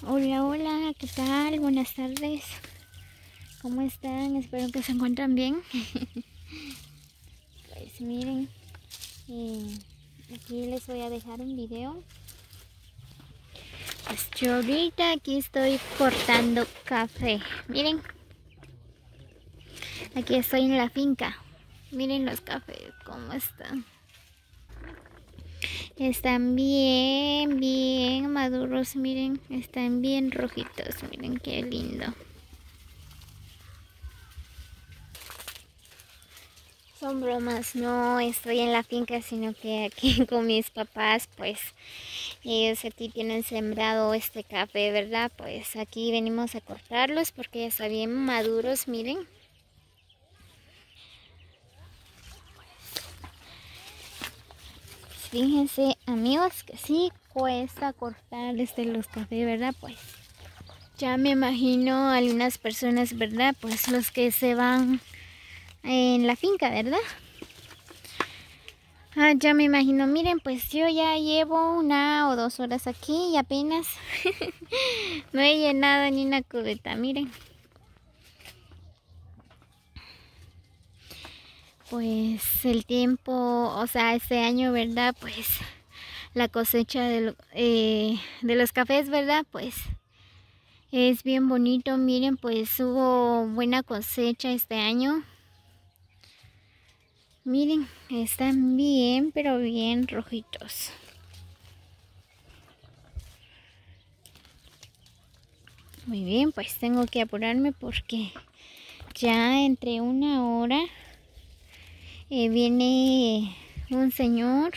Hola, hola, ¿qué tal? Buenas tardes. ¿Cómo están? Espero que se encuentren bien. Pues miren, eh, aquí les voy a dejar un video. Pues yo ahorita aquí estoy cortando café. Miren, aquí estoy en la finca. Miren los cafés, cómo están. Están bien maduros, miren. Están bien rojitos, miren qué lindo. Son bromas, no estoy en la finca, sino que aquí con mis papás, pues ellos aquí tienen sembrado este café, ¿verdad? Pues aquí venimos a cortarlos porque ya están bien maduros, miren. Fíjense, amigos, que sí cuesta cortar los cafés, ¿verdad? Pues ya me imagino algunas personas, ¿verdad? Pues los que se van en la finca, ¿verdad? Ya me imagino, miren, pues yo ya llevo 1 o 2 horas aquí y apenas no he llenado ni una cubeta, miren. Pues el tiempo, o sea, este año, ¿verdad? Pues la cosecha de los cafés, ¿verdad? Pues es bien bonito, miren, pues hubo buena cosecha este año. Miren, están bien, pero bien rojitos. Muy bien, pues tengo que apurarme porque ya entre 1 hora viene un señor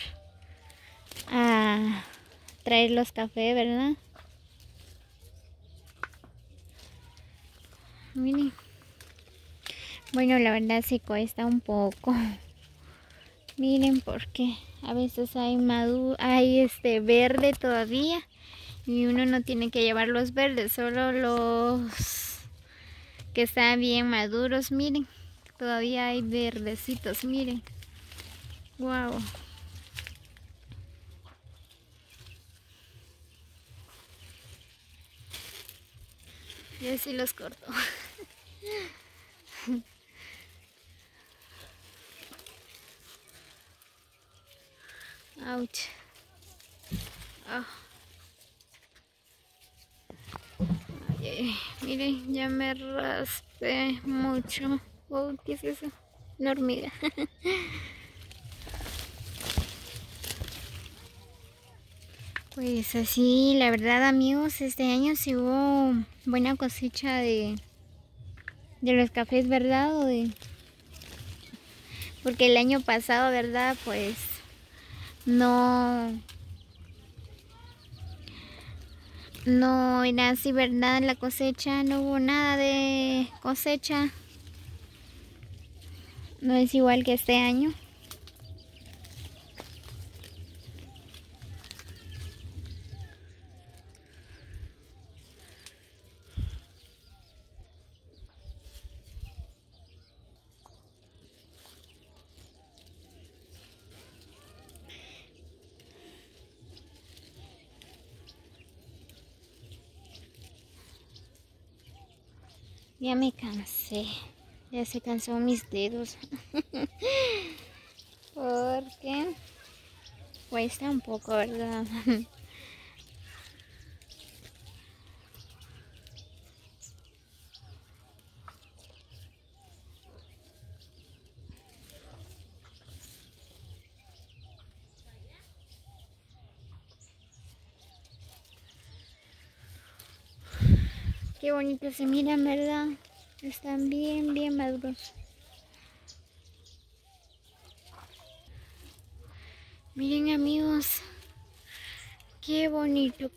a traer los cafés, ¿verdad? Miren. Bueno, la verdad sí cuesta un poco. Miren porque a veces hay verde todavía y uno no tiene que llevar los verdes, solo los que están bien maduros. Miren, todavía hay verdecitos, miren. Wow. Yo sí los corto. Ouch. Oh. Miren, ya me raspé mucho. Oh, ¿qué es eso? Una hormiga. Pues así, la verdad, amigos, este año sí hubo buena cosecha de los cafés, ¿verdad? Porque el año pasado, ¿verdad? Pues no era así, ¿verdad? La cosecha, no hubo nada de cosecha. No es igual que este año. Ya me cansé. Ya se cansó mis dedos. Porque cuesta un poco, ¿verdad? Qué bonito se miran, ¿verdad? Están bien maduros. Miren, amigos. Qué bonito,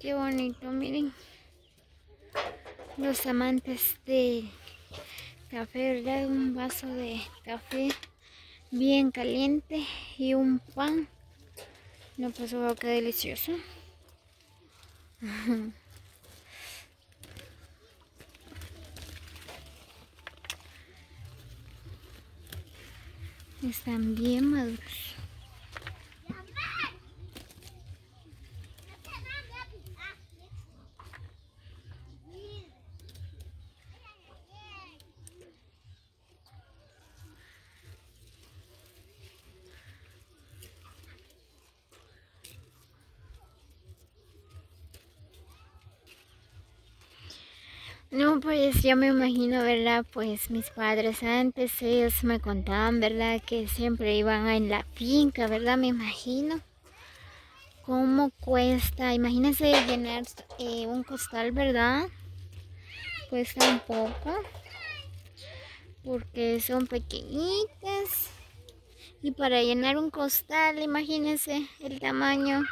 miren. Los amantes de café, ¿verdad? Un vaso de café bien caliente y un pan. No, pues wow, qué delicioso. Están bien maduros. No, pues yo me imagino, ¿verdad? Pues mis padres antes, ellos me contaban, ¿verdad? Que siempre iban en la finca, ¿verdad? Me imagino. ¿Cómo cuesta? Imagínense llenar un costal, ¿verdad? Cuesta un poco. Porque son pequeñitas. Y para llenar un costal, imagínense el tamaño.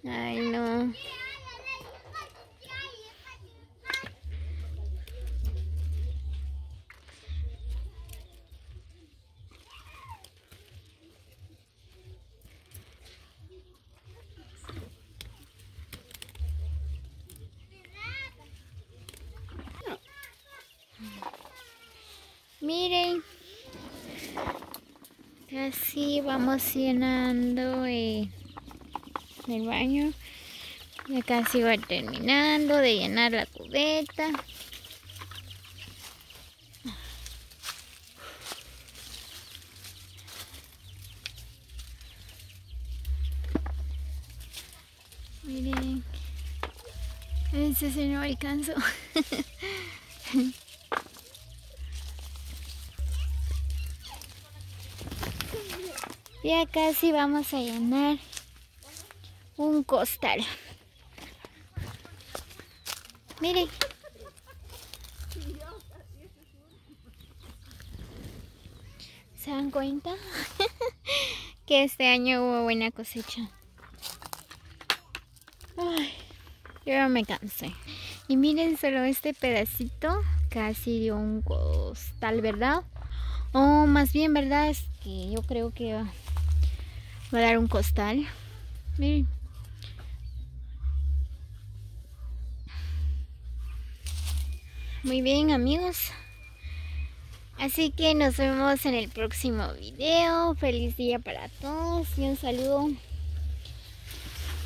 Ay, no. Miren, casi vamos llenando el baño. Ya casi va terminando de llenar la cubeta. Miren, ese se no alcanzó. Ya casi vamos a llenar un costal. Miren. ¿Se dan cuenta? Que este año hubo buena cosecha. Ay, yo ya me cansé. Y miren solo este pedacito, casi de un costal, ¿verdad? O más bien, ¿verdad? Es que yo creo que va a dar un costal. Miren. Muy bien, amigos. Así que nos vemos en el próximo video. Feliz día para todos y un saludo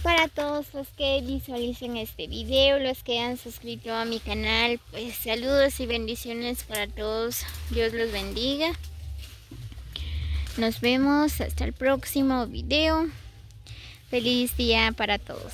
para todos los que visualicen este video, los que han suscrito a mi canal. Pues saludos y bendiciones para todos. Dios los bendiga. Nos vemos hasta el próximo video. Feliz día para todos.